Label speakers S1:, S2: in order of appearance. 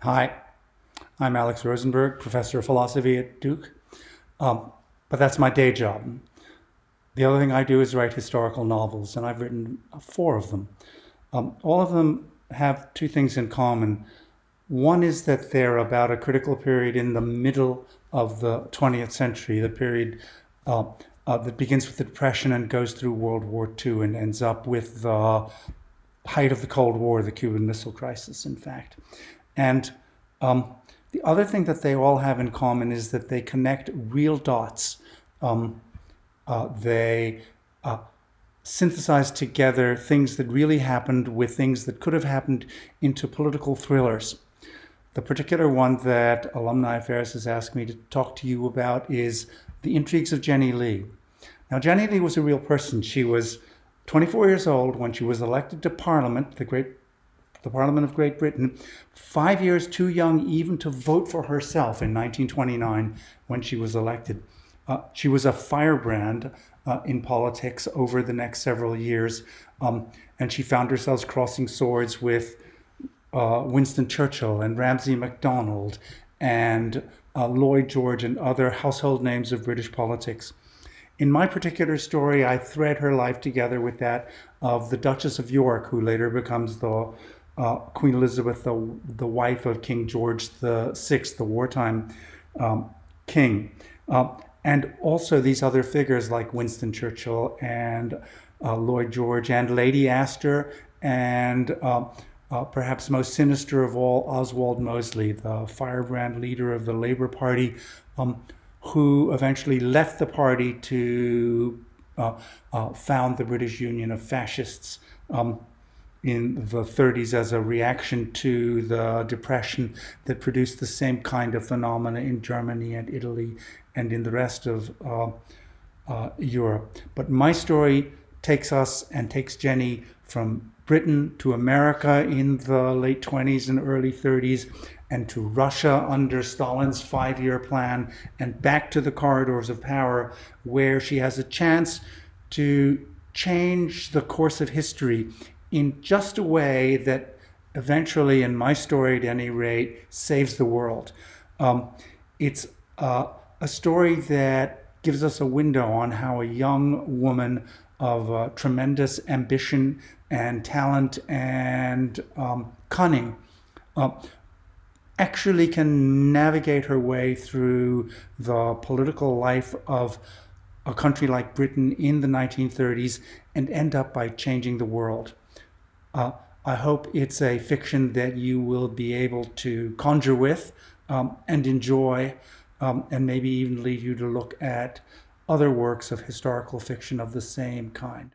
S1: Hi, I'm Alex Rosenberg, professor of philosophy at Duke, but that's my day job. The other thing I do is write historical novels, and I've written four of them. All of them have two things in common. One is that they're about a critical period in the middle of the 20th century, the period that begins with the Depression and goes through World War II and ends up with the height of the Cold War, the Cuban Missile Crisis, in fact. And the other thing that they all have in common is that they connect real dots. They synthesize together things that really happened with things that could have happened into political thrillers. The particular one that Alumni Affairs has asked me to talk to you about is the Intrigues of Jennie Lee. Now, Jennie Lee was a real person. She was 24 years old when she was elected to Parliament, the Parliament of Great Britain, 5 years too young even to vote for herself in 1929 when she was elected. She was a firebrand in politics over the next several years, and she found herself crossing swords with Winston Churchill and Ramsay MacDonald and Lloyd George and other household names of British politics. In my particular story, I thread her life together with that of the Duchess of York, who later becomes the Queen Elizabeth, the wife of King George VI, the wartime king. And also these other figures like Winston Churchill and Lloyd George and Lady Astor and perhaps most sinister of all, Oswald Mosley, the firebrand leader of the Labour Party, who eventually left the party to found the British Union of Fascists in the 30s as a reaction to the Depression that produced the same kind of phenomena in Germany and Italy and in the rest of Europe. But my story takes Jennie from Britain to America in the late 20s and early 30s, and to Russia under Stalin's 5-year plan, and back to the corridors of power, where she has a chance to change the course of history in just a way that eventually, in my story at any rate, saves the world. It's a story that gives us a window on how a young woman of tremendous ambition and talent and cunning actually can navigate her way through the political life of a country like Britain in the 1930s and end up by changing the world. I hope it's a fiction that you will be able to conjure with and enjoy, and maybe even lead you to look at other works of historical fiction of the same kind.